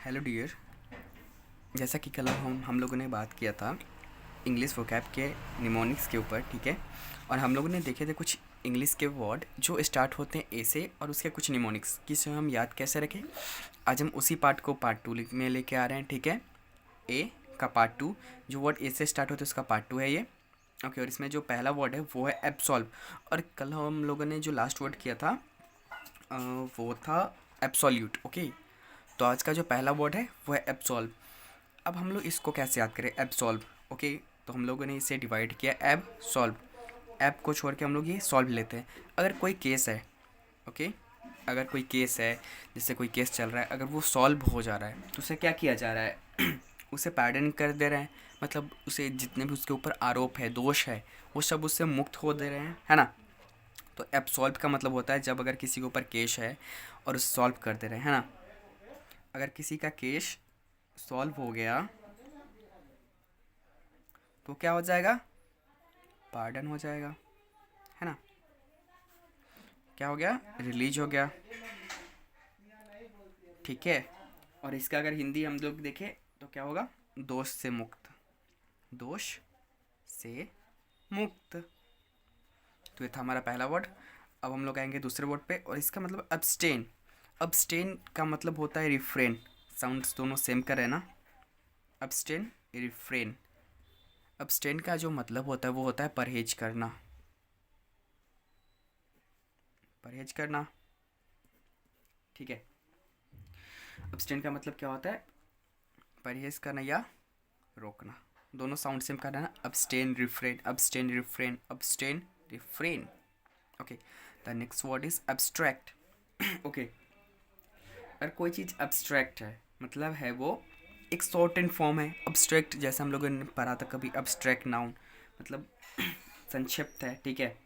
Hello dear. जैसा कि कल हम लोगों ने बात किया था इंग्लिश वोकैब के निमोनिक्स के ऊपर, ठीक है। और हम लोगों ने देखे थे कुछ इंग्लिश के वर्ड जो स्टार्ट होते हैं ए से और उसके कुछ निमोनिक्स किसे हम याद कैसे रखें। आज हम उसी पार्ट को पार्ट टू में लेके आ रहे हैं, ठीक है। ए का पार्ट टू, जो वर्ड ए से स्टार्ट होता है उसका पार्ट टू है ये, ओके। और इसमें जो पहला वर्ड है वो है एब्सॉल्व। और कल हम लोगों ने जो लास्ट वर्ड किया था अ, वो था एब्सोल्यूट, ओके। तो आज का जो पहला वर्ड है वो है एब्सॉल्व। अब हम लोग इसको कैसे याद करें, एब्सॉल्व, ओके। तो हम लोगों ने इसे डिवाइड किया एब सॉल्व। एब को छोड़ के हम लोग ये सॉल्व लेते हैं। अगर कोई केस है, ओके, अगर कोई केस है, जैसे कोई केस चल रहा है, अगर वो सॉल्व हो जा रहा है तो उसे क्या किया जा रहा है उसे पैर्डन कर दे रहे हैं। मतलब उसे जितने भी उसके ऊपर आरोप है, दोष है, वो सब उससे मुक्त हो दे रहे हैं, है ना। तो एब्सॉल्व का मतलब होता है जब अगर किसी के ऊपर केस है और उसे सॉल्व कर दे रहे हैं, है ना। अगर किसी का केस सॉल्व हो गया तो क्या हो जाएगा, पार्डन हो जाएगा, है ना। क्या हो गया, रिलीज हो गया, ठीक है। और इसका अगर हिंदी हम लोग देखें तो क्या होगा, दोष से मुक्त, दोष से मुक्त। तो ये था हमारा पहला वर्ड। अब हम लोग आएंगे दूसरे वर्ड पे, और इसका मतलब अब्सटेन। अब्सटेन का मतलब होता है रिफ्रेन। साउंड्स दोनों सेम कर रहे हैं ना, अब्सटेन, रिफ्रेन। अब्सटेन का जो मतलब होता है वो होता है परहेज करना, परहेज करना, ठीक है। अब्सटेन का मतलब क्या होता है, परहेज करना या रोकना। दोनों साउंड सेम करना है ना, abstain refrain, abstain refrain, abstain refrain, okay. The next word is abstract, okay. अगर कोई चीज़ एब्स्ट्रैक्ट है मतलब है वो एक शॉर्ट एंड फॉर्म है। अब्स्ट्रैक्ट जैसे हम लोगों ने पढ़ा था कभी, अब्स्ट्रैक्ट नाउन मतलब संक्षिप्त है, ठीक है।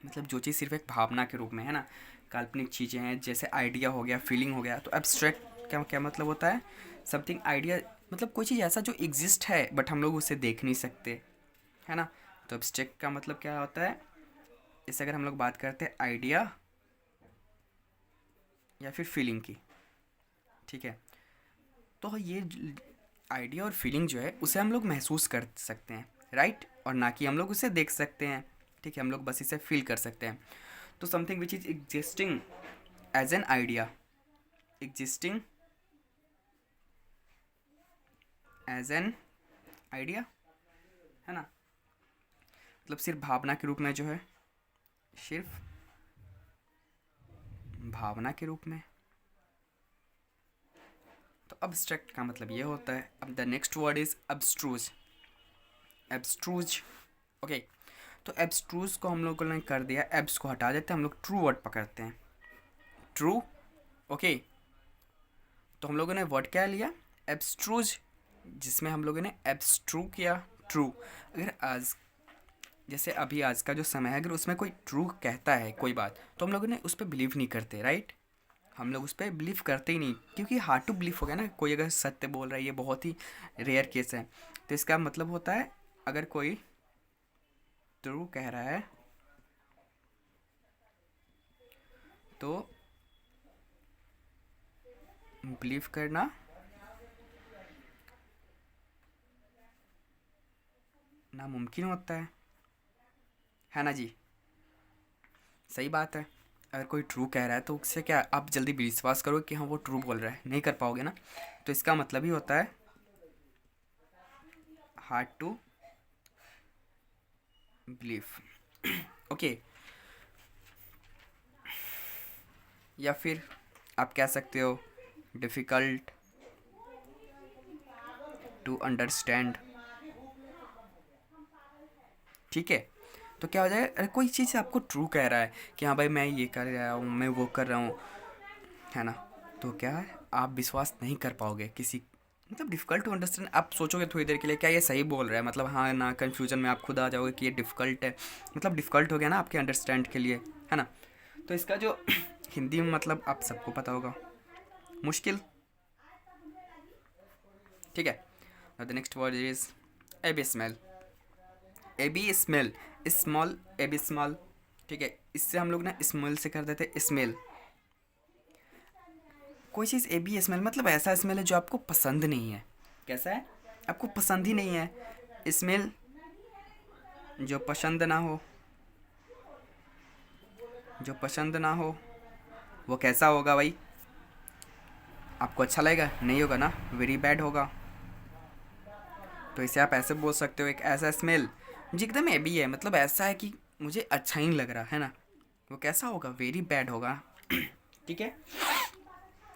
मतलब जो चीज़ सिर्फ एक भावना के रूप में है ना, काल्पनिक चीज़ें हैं, जैसे आइडिया हो गया, फीलिंग हो गया। तो एब्स्ट्रैक्ट क्या क्या मतलब होता है, समथिंग आइडिया, मतलब कोई चीज़ ऐसा जो एग्जिस्ट है बट हम लोग उसे देख नहीं सकते, है ना। तो एब्स्ट्रैक्ट का मतलब क्या होता है, जैसे अगर हम लोग बात करते हैं आइडिया या फिर फीलिंग की, ठीक है। तो ये आइडिया और फीलिंग जो है उसे हम लोग महसूस कर सकते हैं, राइट, और ना कि हम लोग उसे देख सकते हैं, ठीक है। हम लोग बस इसे फील कर सकते हैं। तो something which is existing as an idea, existing as an idea, है ना। मतलब सिर्फ भावना के रूप में जो है, सिर्फ भावना के रूप में। तो अब्स्ट्रैक्ट का मतलब ये होता है। अब the next word is abstruse, abstruse, okay. तो एब्स्ट्रूज को हम लोगों ने कर दिया, एब्स को हटा देते हैं, हम लोग ट्रू वर्ड पकड़ते हैं, ट्रू, ओके। तो हम लोगों ने वर्ड क्या लिया, एब्स्ट्रूज, जिसमें हम लोगों ने एब्स्ट्रू किया, ट्रू। अगर आज जैसे अभी आज का जो समय है, अगर उसमें कोई ट्रू कहता है कोई बात, तो हम लोगों ने उस पर बिलीव नहीं करते, राइट। हम लोग उस पर बिलीव करते ही नहीं, क्योंकि हार्ड टू बिलीव हो गया ना। कोई अगर सत्य बोल रहा है, ये बहुत ही रेयर केस है। तो इसका मतलब होता है अगर कोई ट्रू कह रहा है तो बिलीव करना नामुमकिन होता है ना जी। सही बात है। अगर कोई ट्रू कह रहा है तो उससे क्या आप जल्दी विश्वास करो कि हाँ वो ट्रू बोल रहा है, नहीं कर पाओगे ना। तो इसका मतलब ही होता है हार्ड टू बिलीव, ओके। या फिर आप कह सकते हो डिफ़िकल्ट टू अंडरस्टैंड, ठीक है। तो क्या हो जाएगा, अरे कोई चीज़ आपको ट्रू कह रहा है कि हाँ भाई मैं ये कर रहा हूँ, मैं वो कर रहा हूँ, है ना। तो क्या है, आप विश्वास नहीं कर पाओगे किसी, मतलब डिफ़िकल्ट टू अंडरस्टैंड। आप सोचोगे थोड़ी देर के लिए क्या ये सही बोल रहा है, मतलब हाँ ना, कन्फ्यूजन में आप खुद आ जाओगे कि ये डिफ़िकल्ट है, मतलब डिफ़िकल्ट हो गया ना आपके अंडरस्टैंड के लिए, है ना। तो इसका जो हिंदी में मतलब आप सबको पता होगा, मुश्किल, ठीक है। The next word is abysmal, AB smell, small abysmal, ठीक है। इससे हम लोग ना स्मेल से कर देते स्मेल। कोई चीज़ ए बी स्मेल मतलब ऐसा स्मेल है जो आपको पसंद नहीं है। कैसा है? आपको पसंद ही नहीं है। स्मेल जो पसंद ना हो, जो पसंद ना हो वो कैसा होगा भाई? आपको अच्छा लगेगा? नहीं होगा ना, वेरी बैड होगा। तो इसे आप ऐसे बोल सकते हो, एक ऐसा स्मेल जो एकदम एबी है, मतलब ऐसा है कि मुझे अच्छा ही नहीं लग रहा है ना, वो कैसा होगा? वेरी बैड होगा। ठीक है।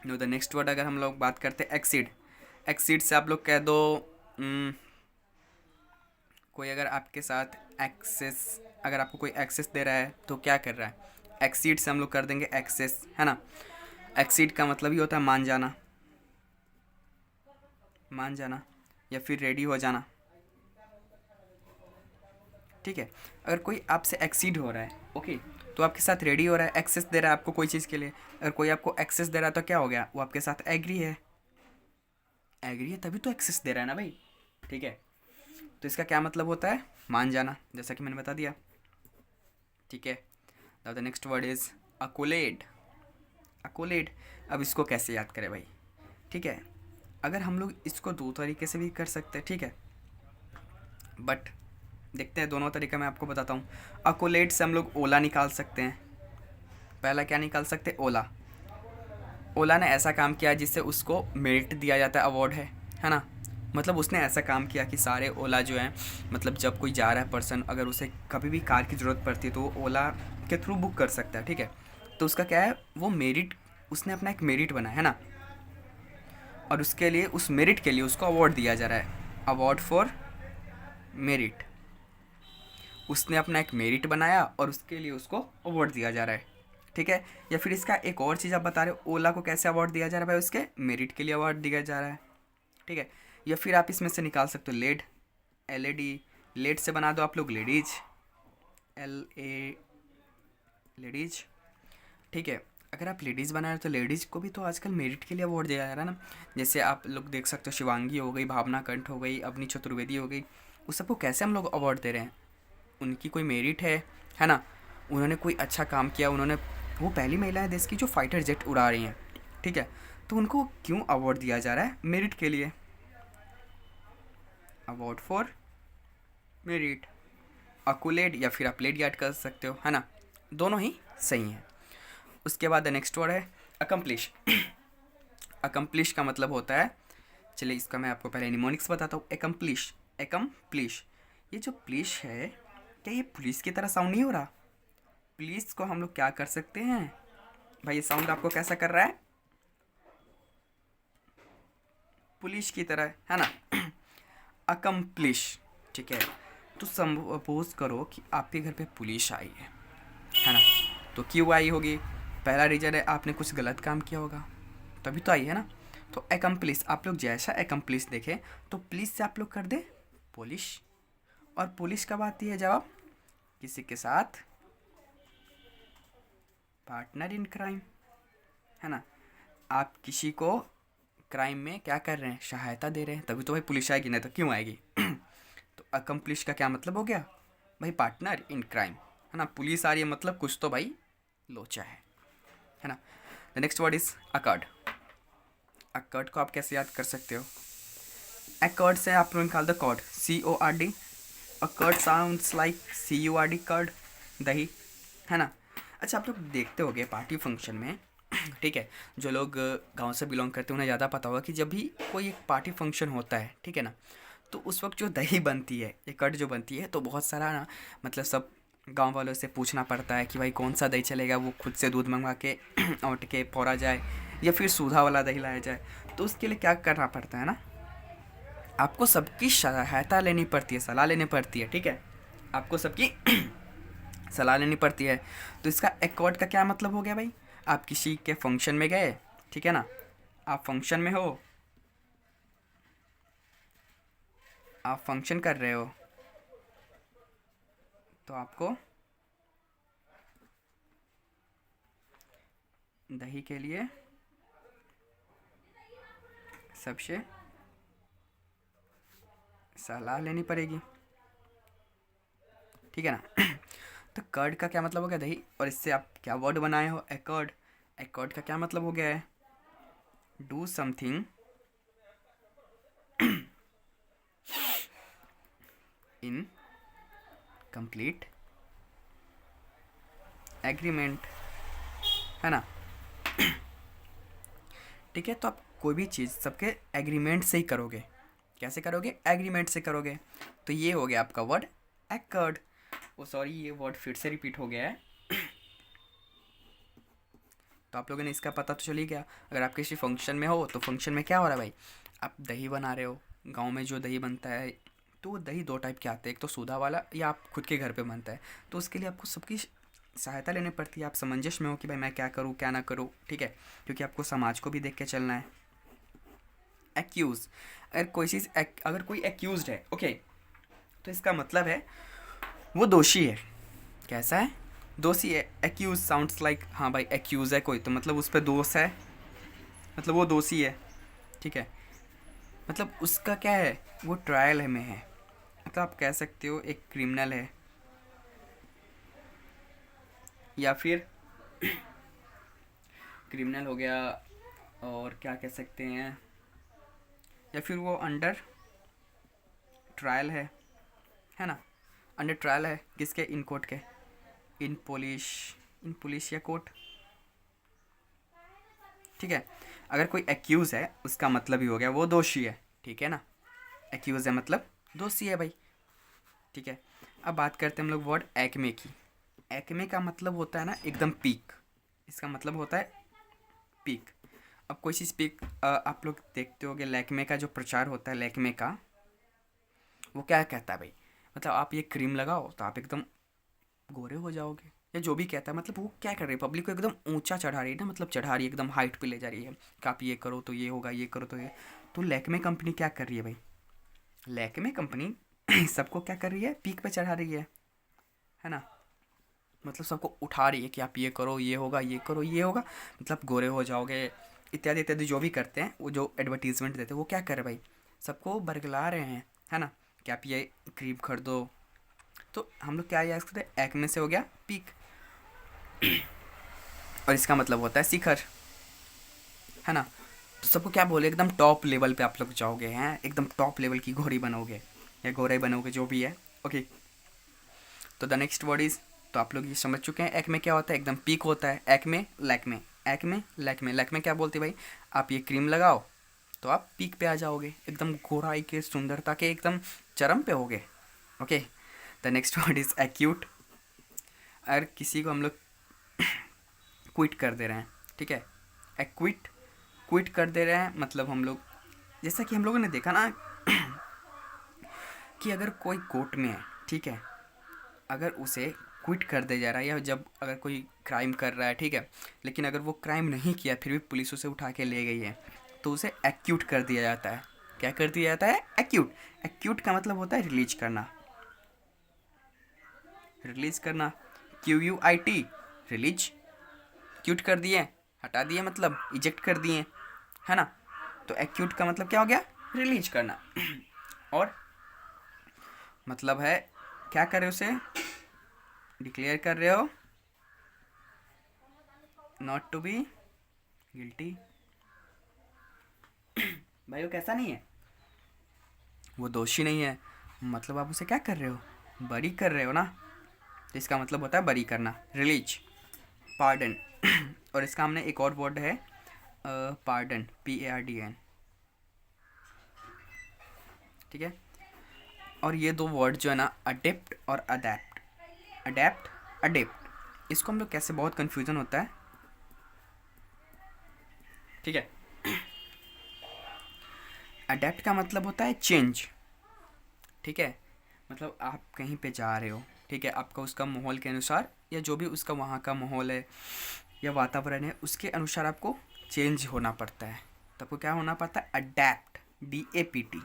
नो द नेक्स्ट वर्ड अगर हम लोग बात करते हैं एक्सीड। एक्सीड से आप लोग कह दो कोई अगर आपके साथ एक्सेस, अगर आपको कोई एक्सेस दे रहा है तो क्या कर रहा है? एक्सीड से हम लोग कर देंगे एक्सेस, है ना। एक्सीड का मतलब ही होता है मान जाना, मान जाना या फिर रेडी हो जाना। ठीक है। अगर कोई आपसे एक्सीड हो रहा है, ओके, तो आपके साथ रेडी हो रहा है, एक्सेस दे रहा है आपको कोई चीज़ के लिए। अगर कोई आपको एक्सेस दे रहा है तो क्या हो गया? वो आपके साथ एग्री है। एग्री है तभी तो एक्सेस दे रहा है ना भाई। ठीक है। तो इसका क्या मतलब होता है? मान जाना, जैसा कि मैंने बता दिया। ठीक है। The next word is accolade. Accolade. अब इसको कैसे याद करें भाई? ठीक है। अगर हम लोग इसको दो तरीके से भी कर सकते हैं, ठीक है, बट देखते हैं दोनों तरीका मैं आपको बताता हूँ। अकोलेड से हम लोग ओला निकाल सकते हैं। पहला क्या निकाल सकते हैं? ओला। ओला ने ऐसा काम किया जिससे उसको मेरिट दिया जाता है, अवार्ड है ना। मतलब उसने ऐसा काम किया कि सारे ओला जो हैं, मतलब जब कोई जा रहा है पर्सन, अगर उसे कभी भी कार की ज़रूरत पड़ती है तो वो ओला के थ्रू बुक कर सकता है। ठीक है। तो उसका क्या है? वो मेरिट, उसने अपना एक मेरिट बनाया है ना, और उसके लिए, उस मेरिट के लिए उसको अवार्ड दिया जा रहा है, अवार्ड फॉर मेरिट। उसने अपना एक मेरिट बनाया और उसके लिए उसको अवार्ड दिया जा रहा है। ठीक है। या फिर इसका एक और चीज़ आप बता रहे हो, ओला को कैसे अवार्ड दिया जा रहा है भाई? उसके मेरिट के लिए अवार्ड दिया जा रहा है। ठीक है। या फिर आप इसमें से निकाल सकते हो लेड, LED। लेड से बना दो आप लोग लेडीज, LA, लेडीज। ठीक है। अगर आप लेडीज़ बना रहे हो तो लेडीज़ को भी तो आजकल मेरिट के लिए अवार्ड दिया जा रहा है ना। जैसे आप लोग देख सकते हो, शिवांगी हो गई, भावना कंठ हो गई, अवनी चतुर्वेदी हो गई, उस सबको कैसे हम लोग अवार्ड दे रहे हैं? उनकी कोई मेरिट है ना, उन्होंने कोई अच्छा काम किया, उन्होंने, वो पहली महिला है देश की जो फाइटर जेट उड़ा रही हैं। ठीक है। तो उनको क्यों अवार्ड दिया जा रहा है? मेरिट के लिए, अवार्ड फॉर मेरिट। अकुलेड या फिर अपलेड याद कर सकते हो, है ना, दोनों ही सही हैं। उसके बाद नेक्स्ट वर्ड है अकम्प्लिश। अकम्प्लिश का मतलब होता है, चलिए इसका मैं आपको पहले निमोनिक्स बताता हूँ। एकम्प्लिश, एकम्प्लिश, ये जो प्लिश है, क्या ये पुलिस की तरह साउंड नहीं हो रहा? पुलिस को हम लोग क्या कर सकते हैं भाई? ये साउंड आपको कैसा कर रहा है? पुलिस की तरह, है ना। अकम्प्लिश। ठीक है। तो सपोज करो कि आपके घर पे पुलिस आई है ना। तो क्यों आई होगी? पहला रीज़न है आपने कुछ गलत काम किया होगा, तभी तो आई है ना। तो एकम्प्लिस, आप लोग जैसा एकम्प्लिस देखें तो प्लीज़ से आप लोग कर दे पुलिस, और पुलिस कब आती है? जब आप किसी के साथ पार्टनर इन क्राइम, है ना, आप किसी को क्राइम में क्या कर रहे हैं? सहायता दे रहे हैं, तभी तो भाई पुलिस आएगी, नहीं तो क्यों आएगी? तो अकम्प्लिश का क्या मतलब हो गया भाई? पार्टनर इन क्राइम, है ना। पुलिस आ रही है मतलब कुछ तो भाई लोचा है ना। The next word is occurred. Occurred को आप कैसे याद कर सकते हो? अकर्ड से आप लोग निकाल दो cord, CORD। Accord sounds like CURD, curd, दही, है ना। अच्छा, आप लोग देखते होगे पार्टी फंक्शन में, ठीक है, जो लोग गांव से बिलोंग करते हैं उन्हें ज़्यादा पता होगा कि जब भी कोई एक पार्टी फंक्शन होता है, ठीक है ना, तो उस वक्त जो दही बनती है, ये कट जो बनती है, तो बहुत सारा ना, मतलब सब गांव वालों से पूछना पड़ता है कि भाई कौन सा दही चलेगा, वो खुद से दूध मंगवा के औंट के पौरा जाए या फिर सूधा वाला दही लाया जाए। तो उसके लिए क्या करना पड़ता है ना, आपको सबकी सहायता लेनी पड़ती है, सलाह लेनी पड़ती है। ठीक है। आपको सबकी सलाह लेनी पड़ती है। तो इसका एकॉर्ड का क्या मतलब हो गया भाई? आप किसी के फंक्शन में गए, ठीक है ना, आप फंक्शन में हो, आप फंक्शन कर रहे हो, तो आपको दही के लिए सबसे सलाह लेनी पड़ेगी, ठीक है ना। तो कर्ड का क्या मतलब हो गया? दही। और इससे आप क्या वर्ड बनाए हो? एकॉर्ड। एकॉर्ड का क्या मतलब हो गया है? Do something in complete agreement, है ना। ठीक है, तो आप कोई भी चीज़ सबके एग्रीमेंट से ही करोगे। कैसे करोगे? एग्रीमेंट से करोगे। तो ये हो गया आपका वर्ड एक्कर्ड। ओ सॉरी, ये वर्ड फिर से रिपीट हो गया है। तो आप लोगों ने इसका पता तो चल ही गया। अगर आप किसी फंक्शन में हो तो फंक्शन में क्या हो रहा है भाई, आप दही बना रहे हो। गांव में जो दही बनता है, तो वो दही दो टाइप के आते हैं, एक तो सोधा वाला या आप खुद के घर पे बनता है। तो उसके लिए आपको सबकी सहायता लेनी पड़ती है। आप समंजस में हो कि भाई मैं क्या करूँ क्या ना करूँ, ठीक है, क्योंकि आपको समाज को भी देख के चलना है। एक्यूज, अगर कोई चीज़ अगर कोई एक्यूज है, ओके, तो इसका मतलब है वो दोषी है। कैसा है? दोषी है। एक्यूज साउंड्स लाइक, हाँ भाई एक्यूज है कोई, तो मतलब उस पर दोष है, मतलब वो दोषी है, ठीक है। मतलब उसका क्या है, वो ट्रायल है में है। मतलब आप कह सकते हो एक क्रिमिनल है, या फिर क्रिमिनल हो गया, और क्या कह सकते हैं, या फिर वो अंडर ट्रायल है ना। अंडर ट्रायल है किसके? इन कोर्ट के, इन पुलिस या कोर्ट, ठीक है। अगर कोई एक्यूज है उसका मतलब ही हो गया वो दोषी है, ठीक है ना। एक्यूज है मतलब दोषी है भाई, ठीक है। अब बात करते हैं हम लोग वर्ड एक्मे की। एक्मे का मतलब होता है ना एकदम पीक, इसका मतलब होता है पीक। अब कोई चीज़ पीक, आप लोग देखते होगे लैक्मे का जो प्रचार होता है, लैक्मे का वो क्या कहता है भाई, मतलब आप ये क्रीम लगाओ तो आप एकदम गोरे हो जाओगे, या जो भी कहता है। मतलब वो क्या कर रही है, पब्लिक को एकदम ऊंचा चढ़ा रही है ना, मतलब चढ़ा रही है, एकदम हाइट पे ले जा रही है कि आप ये करो तो ये होगा, ये करो तो ये। तो लैक्मे कंपनी क्या कर रही है भाई, लैक्मे कंपनी सबको क्या कर रही है, पीक पे चढ़ा रही है ना। मतलब सबको उठा रही है कि आप ये करो ये होगा, ये करो ये होगा, मतलब गोरे हो जाओगे, इत्यादि इत्यादि जो भी करते हैं, वो जो एडवर्टीजमेंट देते हैं वो क्या कर रहे हैं भाई, सबको बरगला रहे हैं, है ना, कि आप ये क्रीम खरीदो। तो हम लोग क्या याद करते हैं, एक्मे से हो गया पीक, और इसका मतलब होता है शिखर, है ना। तो सबको क्या बोले, एकदम टॉप लेवल पे आप लोग जाओगे, हैं एकदम टॉप लेवल की घोड़ी बनोगे या घोड़े बनोगे, जो भी है, ओके। तो द नेक्स्ट वर्ड इज, तो आप लोग ये समझ चुके हैं एक्मे क्या होता है, एकदम पीक होता है। एक्मे लैक्मे, एक्मे लैक्मे, लैक्मे क्या बोलते भाई, आप ये क्रीम लगाओ तो आप पीक पे आ जाओगे, एकदम गोराई के सुंदरता के एकदम चरम पे होगे, okay. The next word is acute. अगर किसी को हम लोग क्विट कर दे रहे हैं, ठीक है, एक्विट, क्विट कर दे रहे हैं, मतलब हम लोग, जैसा कि हम लोगों ने देखा ना कि अगर कोई कोर्ट में है, ठीक है, अगर उसे क्विट कर दिया जा रहा है, या जब अगर कोई क्राइम कर रहा है, ठीक है, लेकिन अगर वो क्राइम नहीं किया फिर भी पुलिस उसे उठा के ले गई है, तो उसे एक्यूट कर दिया जाता है। क्या कर दिया जाता है? एक्यूट। एक्यूट का मतलब होता है रिलीज करना, रिलीज करना, QUIT, रिलीज, क्यूट कर दिए, हटा दिए, मतलब इजेक्ट कर दिए, है ना। तो एक्यूट का मतलब क्या हो गया, रिलीज करना। और मतलब है क्या कर रहे हो, उसे डिक्लेयर कर रहे हो नॉट टू बी गिल्टी। भाई वो कैसा नहीं है, वो दोषी नहीं है, मतलब आप उसे क्या कर रहे हो, बरी कर रहे हो ना। तो इसका मतलब होता है बरी करना, रिलीज, पार्डन। और इसका हमने एक और वर्ड है पार्डन, PARDN, ठीक है। और ये दो वर्ड जो है ना, अडेप्ट और अडेप्ट, अडेप्ट अडेप्ट, इसको हम लोग कैसे, बहुत कन्फ्यूज़न होता है, ठीक है। अडेप्ट का मतलब होता है चेंज, ठीक है, मतलब आप कहीं पे जा रहे हो, ठीक है, आपका उसका माहौल के अनुसार, या जो भी उसका वहाँ का माहौल है या वातावरण है उसके अनुसार आपको चेंज होना पड़ता है। तो आपको क्या होना पड़ता है, अडेप्ट, DAPT,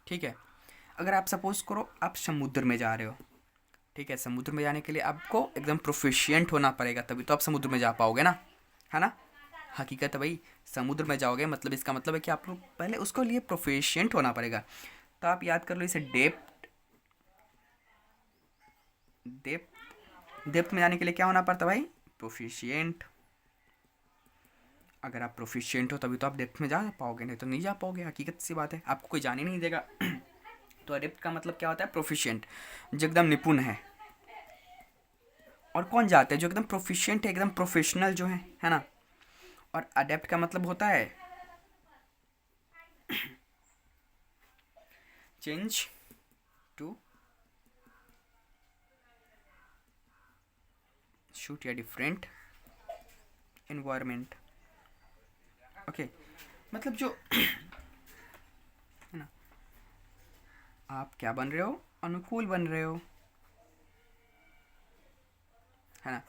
ठीक है। अगर आप सपोज करो आप समुद्र में जा रहे हो, ठीक है, समुद्र में जाने के लिए आपको एकदम प्रोफिशिएंट होना पड़ेगा, तभी तो आप समुद्र में जा पाओगे ना, है ना। हकीकत है भाई, समुद्र में जाओगे मतलब इसका मतलब है कि आप लोग पहले उसको लिए प्रोफिशिएंट होना पड़ेगा। तो आप याद कर लो इसे, डेप्थ, डेप्थ, डेप्थ में जाने के लिए क्या होना पड़ता है भाई, प्रोफिशिएंट। अगर आप प्रोफिशिएंट हो तभी तो आप डेप्थ में जा पाओगे, नहीं तो नहीं जा पाओगे, हकीकत सी बात है, आपको कोई जाने नहीं देगा। तो अडेप्ट का मतलब क्या होता है? प्रोफिशिएंट, जो एकदम निपुण है। और कौन जाते हैं? जो एकदम प्रोफिशिएंट है, एकदम प्रोफेशनल जो है ना। और अडेप्ट का मतलब होता है चेंज टू शूट या डिफरेंट एनवायरमेंट। ओके, मतलब जो है ना, आप क्या बन रहे हो? अनुकूल बन रहे हो, है ना।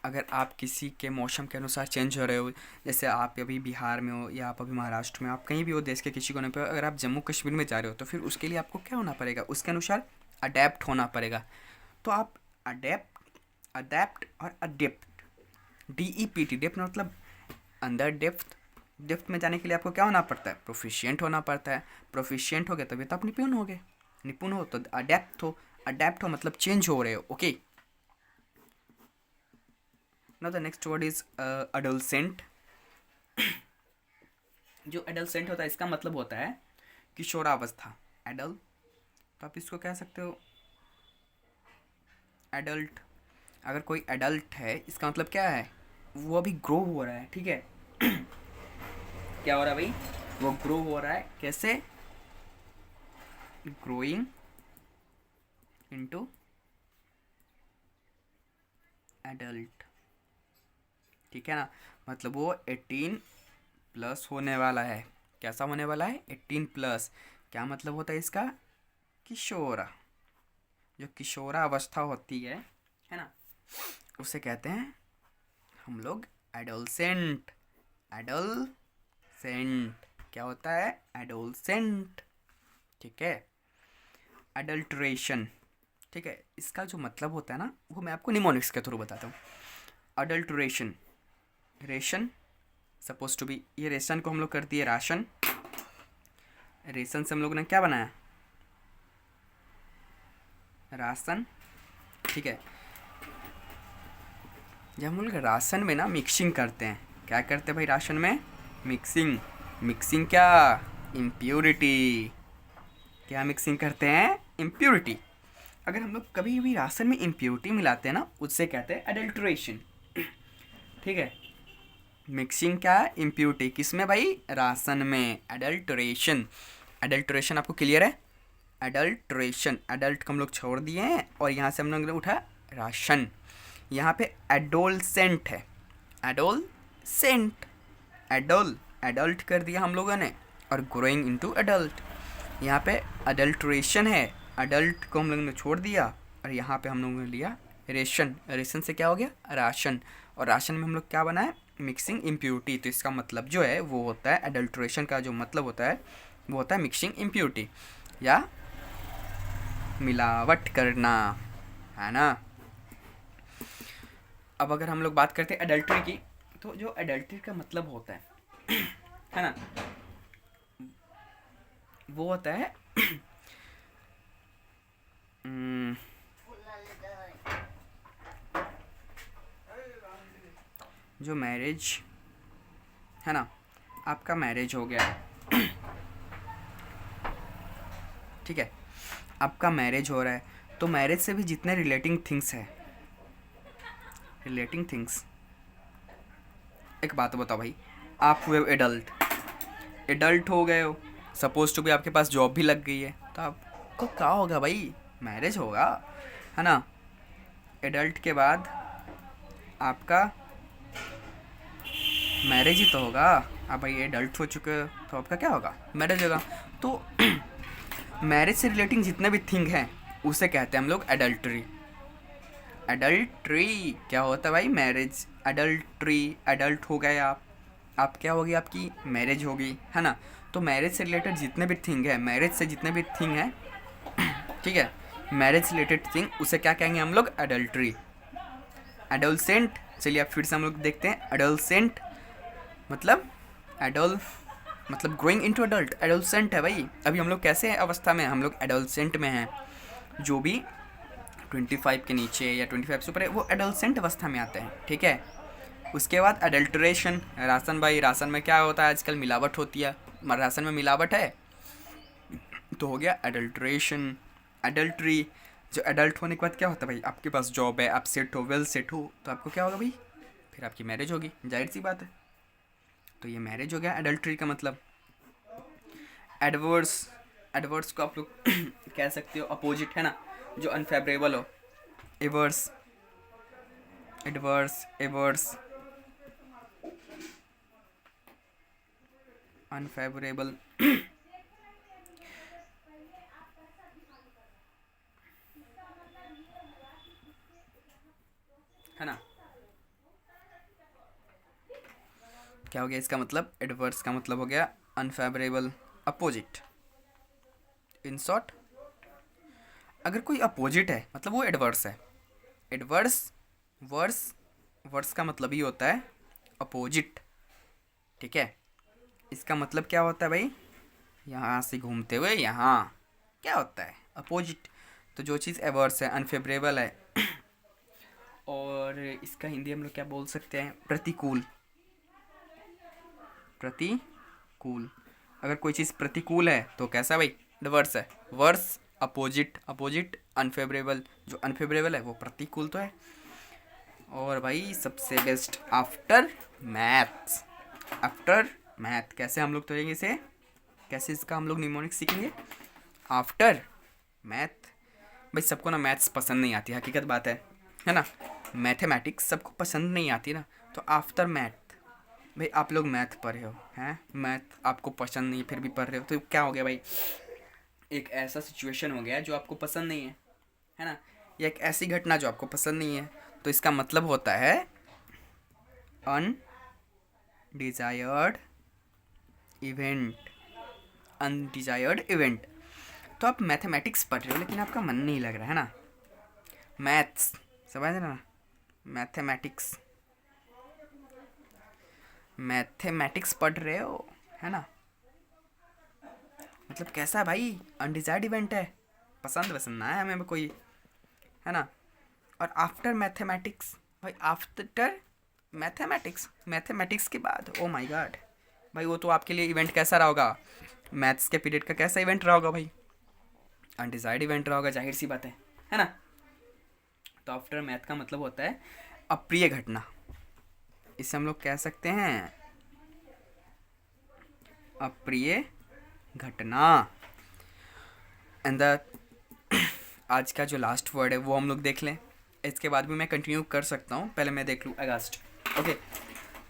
अगर आप किसी के मौसम के अनुसार चेंज हो रहे हो, जैसे आप अभी बिहार में हो या आप अभी महाराष्ट्र में, आप कहीं भी हो देश के किसी कोने पे हो, अगर आप जम्मू कश्मीर में जा रहे हो तो फिर उसके लिए आपको क्या होना पड़ेगा? उसके अनुसार अडेप्ट होना पड़ेगा। तो आप अडेप्ट, अडेप्ट और अडेप्ट, DEPT, डेप्थ मतलब अंदर डेप्थ। डेप्थ में जाने के लिए आपको क्या होना पड़ता है? प्रोफिशिएंट होना पड़ता है। प्रोफिशिएंट हो गए तभी तो आप निपुण हो गए। निपुण हो तो अडेप्ट हो, अडेप्ट हो मतलब चेंज हो रहे हो। Okay, now the next word is adolescent. जो एडल्सेंट होता है इसका मतलब होता है किशोरावस्था। एडल, तो आप इसको कह सकते हो एडल्ट। अगर कोई एडल्ट है इसका मतलब क्या है? वो अभी ग्रो हो रहा है, ठीक है। क्या हो रहा है भाई? वो ग्रो हो रहा है। कैसे? ग्रोइंग इनटू एडल्ट, ठीक है ना। मतलब वो 18 प्लस होने वाला है। कैसा होने वाला है? 18 प्लस। क्या मतलब होता है इसका? किशोरा। जो किशोरा अवस्था होती है ना, उसे कहते हैं हम लोग एडोलसेंट। एडोलसेंट क्या होता है? एडोलसेंट, ठीक है। अडल्ट्रेशन, ठीक है, इसका जो मतलब होता है ना वो मैं आपको निमोनिक्स के थ्रू बताता हूँ। Adulteration, ration suppose to be, ये रेशन को हम लोग कर दिए राशन। रेशन से हम लोगों ने क्या बनाया? राशन, ठीक है। जब हम लोग राशन में ना मिक्सिंग करते हैं, क्या करते हैं भाई राशन में? मिक्सिंग। मिक्सिंग क्या? इम्प्योरिटी। क्या मिक्सिंग करते हैं? इम्प्योरिटी। अगर हम लोग कभी भी राशन में इम्प्योरिटी मिलाते हैं ना, उससे कहते हैं अडल्ट्रेशन, ठीक है। मिक्सिंग क्या? इम्प्योरिटी। किस में भाई? राशन में। एडल्ट्रेशन। एडल्ट्रेशन आपको क्लियर है? एडल्ट्रेशन, एडल्ट को हम लोग छोड़ दिए हैं और यहाँ से हम लोग ने उठा राशन। यहाँ पे एडोलसेंट है। एडोलसेंट, एडोल, एडल्ट कर दिया हम लोगों ने, और ग्रोइंग इनटू एडल्ट। यहाँ पे अडल्ट्रेशन है, अडल्ट को हम लोगों ने छोड़ दिया, और यहाँ पे हम लोगों ने लिया रेशन। रेशन से क्या हो गया? राशन। और राशन में हम लोग क्या बनाए? Mixing impurity. तो इसका मतलब जो है वो होता है, एडल्ट्रेशन का जो मतलब होता है वो होता है मिक्सिंग इम्प्योरिटी, या मिलावट करना, है ना। अब अगर हम लोग बात करते हैं एडल्ट्री की, तो जो एडल्ट्री का मतलब होता है ना, वो होता है जो मैरिज है ना, आपका मैरिज हो गया, ठीक है, आपका मैरिज हो रहा है, तो मैरिज से भी जितने रिलेटिंग थिंग्स है, रिलेटिंग थिंग्स, एक बात बताओ भाई, आप हुए एडल्ट, एडल्ट हो गए हो, सपोज टू भी आपके पास जॉब भी लग गई है, तो आपको क्या होगा भाई? मैरिज होगा, है ना। एडल्ट के बाद आपका मैरिज ही तो होगा। आप भाई एडल्ट हो चुके हो तो आपका क्या होगा? मैरिज होगा। तो मैरिज से रिलेटिंग जितने भी थिंग हैं उसे कहते हैं हम लोग एडल्ट्री। एडल्ट्री क्या होता है भाई? मैरिज। एडल्ट्री, एडल्ट हो गए आप क्या होगी? आपकी मैरिज होगी, है ना। तो मैरिज से रिलेटेड जितने भी थिंग है, मैरिज से जितने भी थिंग है, ठीक है, मैरिज से रिलेटेड थिंग, उसे क्या कहेंगे हम लोग? एडल्ट्री। एडोलसेंट, चलिए अब फिर से हम लोग देखते हैं। एडोलसेंट मतलब एडोल मतलब ग्रोइंग इनटू एडल्ट। एडोलसेंट है भाई, अभी हम लोग कैसे अवस्था में? हम लोग एडोलसेंट में हैं। जो भी 25 के नीचे या 25 से ऊपर है वो एडोलसेंट अवस्था में आते हैं, ठीक है। उसके बाद अडल्ट्रेशन, राशन भाई, राशन में क्या होता है आजकल, मिलावट होती है, राशन में मिलावट है तो हो गया अडल्ट्रेशन। अडल्ट्री, जो अडल्ट होने के बाद क्या होता है भाई, आपके पास जॉब है, आप सेट हो, वेल सेट हो, तो आपको क्या होगा भाई, फिर आपकी मैरिज होगी, जाहिर सी बात है। तो ये मैरिज हो गया अडल्ट्री का मतलब। एडवर्स, एडवर्स को आप लोग कह सकते हो अपोजिट, है ना, जो अनफेवरेबल हो। Averse, adverse, averse, unfavourable. है ना, क्या हो गया इसका मतलब, एडवर्स का मतलब हो गया अनफेवरेबल, अपोजिट। इन शॉर्ट, अगर कोई अपोजिट है मतलब वो एडवर्स है। एडवर्स वर्स, वर्स का मतलब ही होता है अपोजिट, ठीक है। इसका मतलब क्या होता है भाई, यहाँ से घूमते हुए यहाँ क्या होता है, अपोजिट। तो जो चीज़ एवर्स है, अनफेवरेबल है, और इसका हिंदी हम लोग क्या बोल सकते हैं, प्रतिकूल। प्रतिकूल, अगर कोई चीज़ प्रतिकूल है तो कैसा भाई, वर्स है। वर्स अपोजिट, अपोजिट अनफेवरेबल, जो अनफेवरेबल है वो प्रतिकूल तो है। और भाई सबसे best, after maths. After math कैसे हम लोग तोड़ेंगे इसे, कैसे इसका हम लोग निमोनिक सीखेंगे, आफ्टर मैथ। भाई सबको ना मैथ्स पसंद नहीं आती, हकीकत बात है ना, मैथमेटिक्स सबको पसंद नहीं आती ना। तो आफ्टर मैथ, भाई आप लोग मैथ पढ़े हो हैं, मैथ आपको पसंद नहीं फिर भी पढ़ रहे हो, तो क्या हो गया भाई, एक ऐसा सिचुएशन हो गया जो आपको पसंद नहीं है ना, या एक ऐसी घटना जो आपको पसंद नहीं है। तो इसका मतलब होता है अनडिजायर्ड इवेंट, अनडिजायर्ड इवेंट। तो आप मैथमेटिक्स पढ़ रहे हो लेकिन आपका मन नहीं लग रहा है ना, मैथ्स, समझ रहे ना, मैथमेटिक्स, मैथमेटिक्स पढ़ रहे हो, है ना, मतलब कैसा है भाई, अनडिजायर्ड इवेंट है, पसंद वसंद ना है हमें कोई, है ना। और आफ्टर मैथमेटिक्स, भाई आफ्टर मैथमेटिक्स, मैथमेटिक्स के बाद, ओ माय गॉड भाई, वो तो आपके लिए इवेंट कैसा रहा होगा, मैथ्स के पीरियड का कैसा इवेंट रहा होगा भाई, अनडिजायर्ड इवेंट रहा होगा, जाहिर सी बात है ना। तो आफ्टर मैथ का मतलब होता है अप्रिय घटना, इसे हम लोग कह सकते हैं अप्रिय घटना। एंड द आज का जो लास्ट वर्ड है वो हम लोग देख लें, इसके बाद भी मैं कंटिन्यू कर सकता हूँ, पहले मैं देख लूँ अगस्ट। ओके,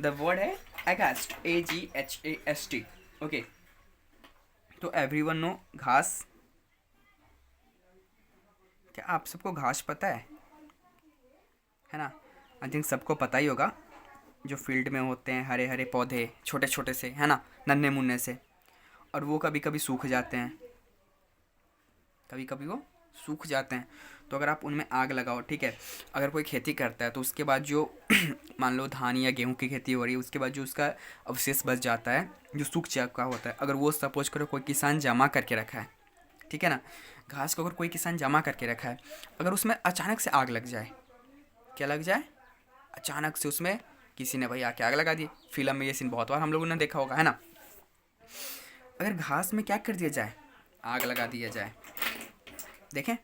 द वर्ड है अगस्ट, AGHAST। ओके, तो एवरीवन नो घास, क्या आप सबको घास पता है ना, आई थिंक सबको पता ही होगा, जो फील्ड में होते हैं हरे हरे पौधे छोटे छोटे से, है ना, नन्हे मुन्ने से, और वो कभी कभी सूख जाते हैं, कभी कभी वो सूख जाते हैं। तो अगर आप उनमें आग लगाओ, ठीक है, अगर कोई खेती करता है तो उसके बाद जो मान लो धान या गेहूं की खेती हो रही है, उसके बाद जो उसका अवशेष बच जाता है, जो सूख चुका होता है, अगर वो सपोज करो कोई किसान जमा करके रखा है, ठीक है ना, घास को अगर कोई किसान जमा करके रखा है, अगर उसमें अचानक से आग लग जाए, क्या लग जाए, अचानक से उसमें किसी ने भाई आके आग लगा दी, फिल्म में ये सीन बहुत बार हम लोगों ने देखा होगा, है ना। अगर घास में क्या कर दिया जाए, आग लगा दिया जाए, देखें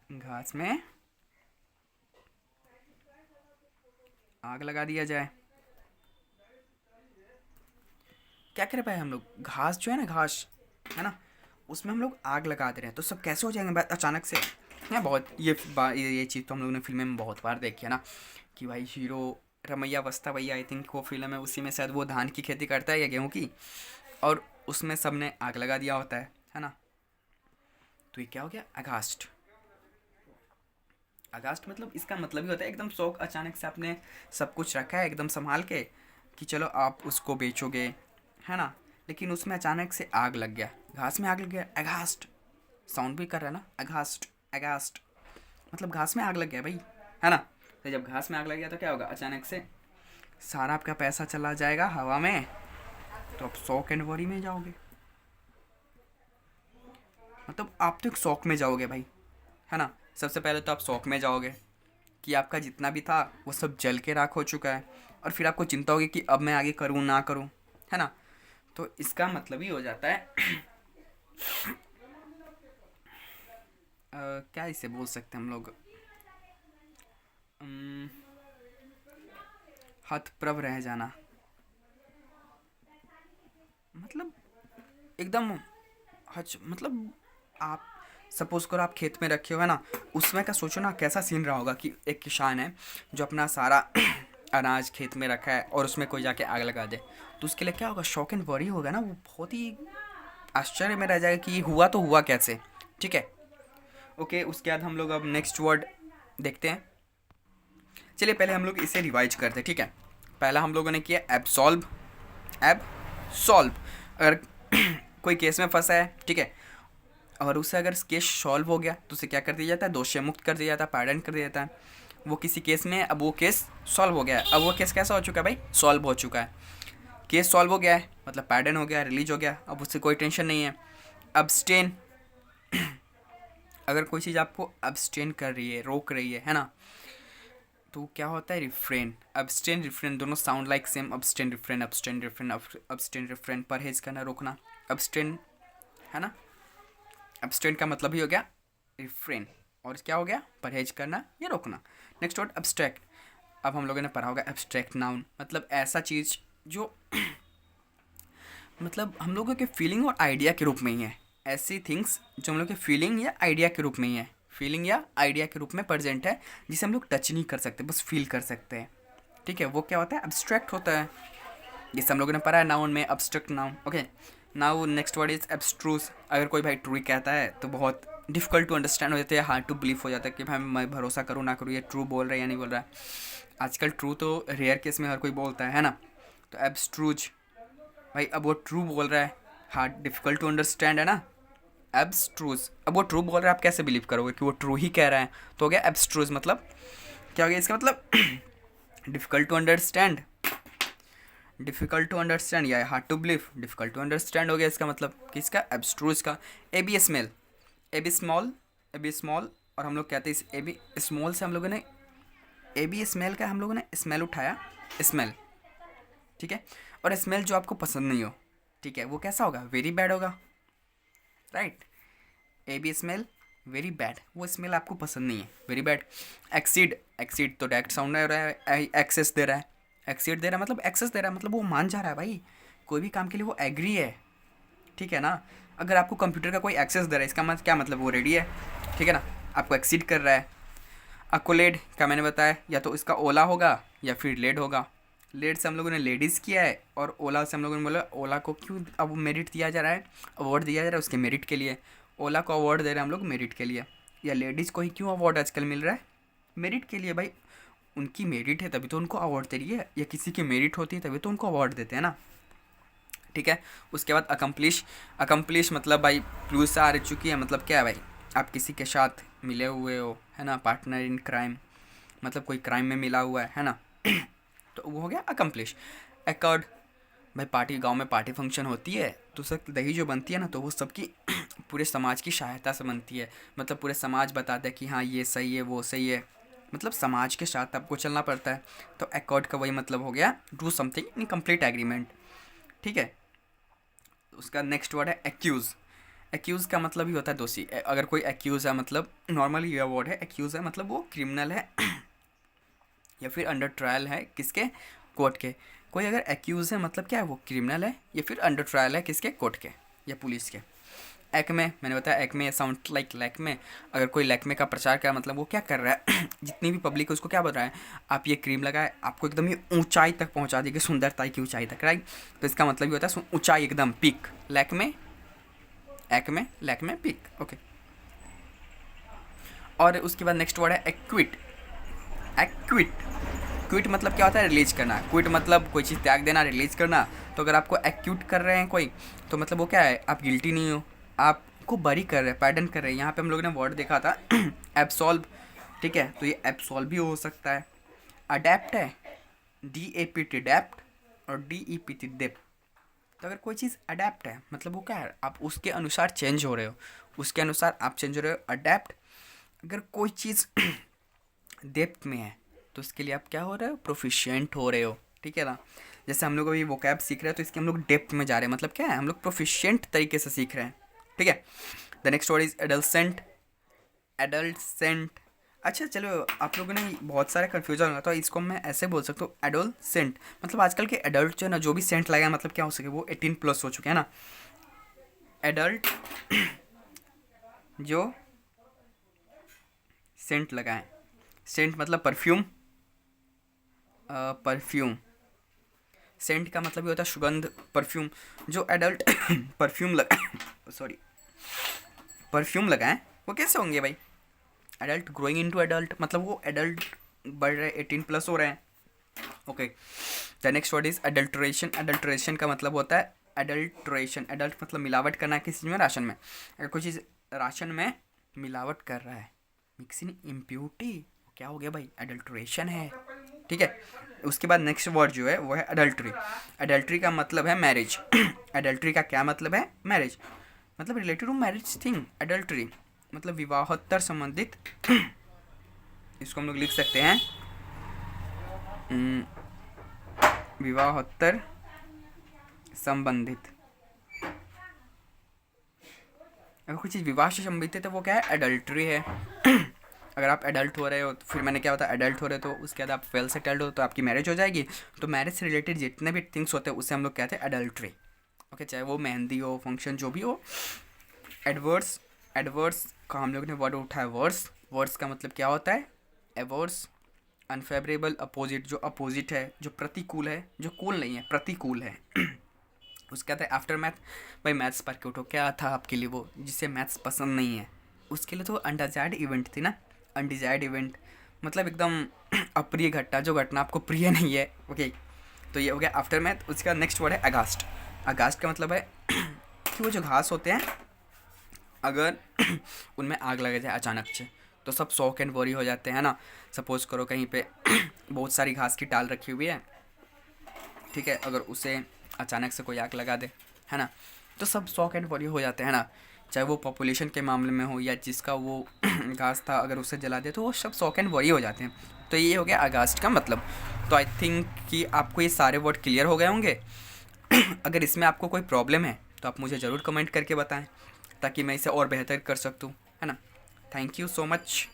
घास में आग लगा दिया जाए, क्या करें भाई हम लोग, घास जो है ना, घास है ना, उसमें हम लोग आग लगा दे रहे हैं, तो सब कैसे हो जाएंगे भाई अचानक से, है बहुत, ये चीज़ तो हम लोगों ने फिल्म में बहुत बार देखी है ना, कि भाई हीरो रमैया वस्ता भैया, आई थिंक वो फिल्म है, उसी में शायद वो धान की खेती करता है या गेहूँ की, और उसमें सब ने आग लगा दिया होता है ना। तो ये क्या हो गया, अगास्ट। अगस्त मतलब इसका मतलब ही होता है एकदम शौक, अचानक से आपने सब कुछ रखा है एकदम संभाल के कि चलो आप उसको बेचोगे, है ना, लेकिन उसमें अचानक से आग लग गया, घास में आग लग गया, अगास्ट, साउंड भी कर रहा है ना, अगास्ट, अगास्ट, मतलब घास में आग लग गया भाई, है ना। तो जब घास में आग लग गया तो क्या होगा, अचानक से सारा आपका पैसा चला जाएगा हवा में, तो आप शौक एंड वरी में जाओगे, मतलब आप तो एक शौक में जाओगे भाई, है ना। सबसे पहले तो आप शौक में जाओगे, कि आपका जितना भी था वो सब जल के राख हो चुका है, और फिर आपको चिंता होगी कि अब मैं आगे करूँ ना करूँ, है ना। तो इसका मतलब ही हो जाता है क्या इसे बोल सकते हैं हम लोग, अम, हतप्रभ रह जाना, मतलब एकदम हच मतलब आप सपोज करो आप खेत में रखे हो, है ना, उसमें का सोचो ना कैसा सीन रहा होगा कि एक किसान है जो अपना सारा अनाज खेत में रखा है और उसमें कोई जाके आग लगा दे, तो उसके लिए क्या होगा, शॉक एंड वरी होगा ना, वो बहुत ही आश्चर्य में रह जाएगा कि ये हुआ तो हुआ कैसे। ठीक है, ओके, उसके बाद हम लोग अब नेक्स्ट वर्ड देखते हैं। चलिए पहले हम लोग इसे रिवाइज करते हैं, ठीक है। पहला हम लोगों ने किया एब्सॉल्व, एब सॉल्व, अगर कोई केस में फंसा है, ठीक है, और उससे अगर केस सॉल्व हो गया तो उसे क्या कर दिया जाता है, दोषी मुक्त कर दिया जाता है, पार्डन कर दिया जाता है। वो किसी केस में, अब वो केस सॉल्व हो गया है, अब वो केस कैसा हो चुका है भाई, सॉल्व हो चुका है, केस सॉल्व हो गया है, मतलब पार्डन हो गया, रिलीज हो गया, अब उससे कोई टेंशन नहीं है। अब्सटेन, अगर कोई चीज़ आपको अब्सटेन कर रही है, रोक रही है ना, तो क्या होता है, रिफ्रेन, अब्सटेन रिफ्रेन दोनों sound like same, abstain refrain, abstain refrain, abstain refrain, परहेज करना, रोकना, अब्सटेन, है ना। अब्सटेन का मतलब ही हो गया रिफ्रेन, और क्या हो गया, परहेज करना या रोकना। नेक्स्ट वर्ड एब्स्ट्रैक्ट, अब हम लोगों ने पढ़ा होगा एब्स्ट्रैक्ट नाउन, मतलब ऐसा चीज़ जो मतलब हम लोगों के फीलिंग और आइडिया के रूप में ही है, ऐसी थिंग्स जो हम लोग के फीलिंग या आइडिया के रूप में ही है, फीलिंग या आइडिया के रूप में प्रेजेंट है, जिसे हम लोग टच नहीं कर सकते, बस फील कर सकते हैं। ठीक है, वो क्या होता है, एब्स्ट्रैक्ट होता है, जिसे हम लोगों ने पढ़ा है नाउन में, abstract noun. Okay, now next word is abstruse, अगर कोई भाई ट्रू कहता है तो बहुत डिफिकल्ट टू अंडरस्टैंड हो जाता है, हार्ड टू बिलीव हो जाता है कि भाई मैं भरोसा करूँ ना करूँ, ये ट्रू बोल रहा है या नहीं बोल रहा है। आजकल ट्रू तो रेयर केस में हर कोई बोलता है ना। तो एब्स्ट्रूज, भाई अब वो ट्रू बोल रहा है, हार्ड डिफिकल्ट टू अंडरस्टैंड है ना, एब्स्ट्रूज, अब वो ट्रू बोल रहा है, आप कैसे बिलीव करोगे कि वो ट्रू ही कह रहा है, तो हो गया एब्स्ट्रूज, मतलब क्या हो गया इसका मतलब difficult to understand, difficult to understand या hard to believe, difficult to understand हो गया इसका मतलब किसका, एब्स्ट्रूज का। A B smell, a B small, a B small, और हम लोग कहते हैं इस ए बी स्मॉल से हम लोगों ने ए बी स्मेल का हम लोगों ने स्मेल उठाया, स्मेल, ठीक है, और स्मेल जो आपको पसंद नहीं हो, ठीक है, वो कैसा होगा, वेरी बैड होगा, right. A B smell very bad, वो स्मेल आपको पसंद नहीं है, वेरी बैड। एक्सीड, एक्सीड तो डायरेक्ट साउंड आ रहा है, एक्सेस दे रहा है, एक्सीड दे रहा है मतलब एक्सेस दे रहा है, मतलब वो मान जा रहा है भाई, कोई भी काम के लिए वो एग्री है, ठीक है ना। अगर आपको कंप्यूटर का कोई एक्सेस दे रहा है, इसका मतलब क्या, मतलब वो रेडी है, ठीक है ना, आपको एक्सीड कर रहा है। अकोलेड का मैंने बताया, या तो इसका ओला होगा या फिर लेड होगा, लेड से हम लोगों ने लेडीज़ किया है, और ओला से हम लोगों ने बोला ओला को क्यों अब मेरिट दिया जा रहा है, अवार्ड दिया जा रहा है उसके मेरिट के लिए, ओला को अवार्ड दे रहे हैं हम लोग मेरिट के लिए। या लेडीज़ को ही क्यों अवार्ड आजकल मिल रहा है, मेरिट के लिए भाई, उनकी मेरिट है तभी तो उनको अवार्ड दे रही है, या किसी की मेरिट होती है तभी तो उनको अवार्ड देते हैं ना, ठीक है। उसके बाद अकम्प्लिश, अकम्प्लिश मतलब भाई प्लूस से आ चुकी है, मतलब क्या है भाई, आप किसी के साथ मिले हुए हो, है ना, पार्टनर इन क्राइम, मतलब कोई क्राइम में मिला हुआ है ना तो वो हो गया अकम्प्लिश। एकॉर्ड, भाई पार्टी, गांव में पार्टी फंक्शन होती है तो सब दही जो बनती है ना, तो वो सबकी पूरे समाज की सहायता से बनती है, मतलब पूरे समाज बताता है कि हाँ ये सही है वो सही है, मतलब समाज के साथ आपको चलना पड़ता है। तो एकॉर्ड का वही मतलब हो गया do something in complete agreement, ठीक है। उसका नेक्स्ट वर्ड है एक्यूज़, एक्यूज़ का मतलब ही होता है दोषी, अगर कोई एक्यूज़ है मतलब नॉर्मली ये वर्ड है, एक्यूज़ है मतलब वो क्रिमिनल है या फिर अंडर ट्रायल है किसके, कोर्ट के। कोई अगर एक्यूज़ है मतलब क्या है, वो क्रिमिनल है या फिर अंडर ट्रायल है किसके, कोर्ट के या पुलिस के। एक्मे, मैंने बताया एक्मे साउंड लाइक लैक्मे, अगर कोई लैक्मे का प्रचार कर मतलब वो क्या कर रहा है जितनी भी पब्लिक है उसको क्या बोल रहा है, आप ये क्रीम लगाए आपको एकदम ही ऊंचाई तक पहुंचा देगी, सुंदरता की ऊंचाई तक, राइट। तो इसका मतलब ये होता है ऊंचाई एकदम, peak, Lakme, acme, Lakme, peak, okay. और उसके बाद नेक्स्ट वर्ड है एक्विट, एक्विट, क्विट मतलब क्या होता है, रिलीज करना, क्विट मतलब कोई चीज़ त्याग देना, रिलीज करना। तो अगर आपको एक्यूट कर रहे हैं कोई, तो मतलब वो क्या है, आप गिल्टी नहीं हो, आपको बरी कर रहे हैं, पैडन कर रहे हैं। यहाँ पे हम लोगों ने वर्ड देखा था एब्सॉल्व, ठीक है, तो ये एब्सॉल्व भी हो सकता है। अडेप्ट है, DAPT डेप्ट, और DEPT डेप्ट। तो अगर कोई चीज़ अडेप्ट है मतलब वो क्या है, आप उसके अनुसार चेंज हो रहे हो, उसके अनुसार आप चेंज हो रहे हो, अडेप्ट। अगर कोई चीज़ डेप्थ में है, तो उसके लिए आप क्या हो रहे हो, प्रोफिशिएंट हो रहे हो, ठीक है ना। जैसे हम लोग अभी वोकैब सीख रहे हैं तो इसके हम लोग डेप्थ में जा रहे हैं, मतलब क्या है, हम लोग प्रोफिशिएंट तरीके से सीख रहे हैं, ठीक है। The next word is adolescent. Adolescent, अच्छा चलो, आप लोगों ने बहुत सारे कन्फ्यूजन होगा, तो इसको मैं ऐसे बोल सकता हूँ एडोलसेंट, मतलब आजकल के एडल्ट जो है ना, जो भी सेंट लगाए, मतलब क्या हो सके, वो 18+ हो चुके हैं ना। एडल्ट जो सेंट लगाएं, सेंट मतलब परफ्यूम, परफ्यूम, सेंट का मतलब ये होता है सुगंध, परफ्यूम। जो एडल्ट परफ्यूम लगा सॉरी परफ्यूम लगाएं, वो कैसे होंगे भाई, एडल्ट ग्रोइंग इनटू एडल्ट, मतलब वो एडल्ट बढ़ रहे, 18+ हो रहे हैं, okay. The next word is adulteration. Adulteration का मतलब होता है अडल्ट्रेशन, एडल्ट मतलब मिलावट करना किसी चीज़ में, राशन में। अगर कोई चीज़ राशन में मिलावट कर रहा है, मिक्सिंग इम्प्योरिटी, क्या हो गया भाई, अडल्ट्रेशन है, ठीक है। उसके बाद नेक्स्ट वर्ड जो है वो है अडल्ट्री। अडल्ट्री का मतलब है मैरिज। अडल्ट्री का क्या मतलब है, मैरिज, मतलब related to marriage thing. Adultery मतलब विवाहोत्तर संबंधित इसको हम लोग लिख सकते हैं विवाहोत्तर संबंधित। अगर कोई चीज़ विवाह से संबंधित है तो वो क्या है, एडल्ट्री है। अगर आप एडल्ट हो रहे हो तो फिर मैंने क्या होता है, एडल्ट हो रहे हो तो उसके बाद आप वेल सेटल्ड हो तो आपकी मैरिज हो जाएगी, तो मैरिज से रिलेटेड जितने भी थिंग्स होते हैं उसे हम लोग कहते हैं एडल्ट्री, ओके। चाहे वो मेहंदी हो, फंक्शन जो भी हो। एडवर्स, एडवर्स का हम लोग ने वर्ड उठाया वर्स। वर्स का मतलब क्या होता है, एवर्स, अनफेवरेबल, अपोजिट, जो अपोजिट है, जो प्रतिकूल है, जो कूल नहीं है, प्रतिकूल है। उसके बाद है आफ्टर मैथ। भाई मैथ्स पढ़ के उठो, क्या था आपके लिए वो, जिसे मैथ्स पसंद नहीं है, उसके लिए तो अनडिजायर्ड इवेंट थी ना। अनडिजायर्ड इवेंट मतलब एकदम अप्रिय घटना, जो घटना आपको प्रिय नहीं है, ओके। तो ये हो गया आफ्टर मैथ। उसके बाद नेक्स्ट वर्ड है अगास्ट। अगास्ट का मतलब है कि वो जो घास होते हैं, अगर उनमें आग लग जाए अचानक से तो सब शॉक एंड वरी हो जाते हैं ना। सपोज़ करो कहीं पे बहुत सारी घास की टाल रखी हुई है, ठीक है, अगर उसे अचानक से कोई आग लगा दे, है ना, तो सब शॉक एंड वरी हो जाते हैं ना। चाहे वो पॉपुलेशन के मामले में हो या जिसका वो घास था, अगर उसे जला दे तो वो सब शॉक एंड वरी हो जाते हैं। तो ये हो गया अगास्ट का मतलब। तो आई थिंक कि आपको ये सारे वर्ड क्लियर हो गए होंगे। अगर इसमें आपको कोई प्रॉब्लम है तो आप मुझे ज़रूर कमेंट करके बताएं, ताकि मैं इसे और बेहतर कर सकूँ, है ना। Thank you so much.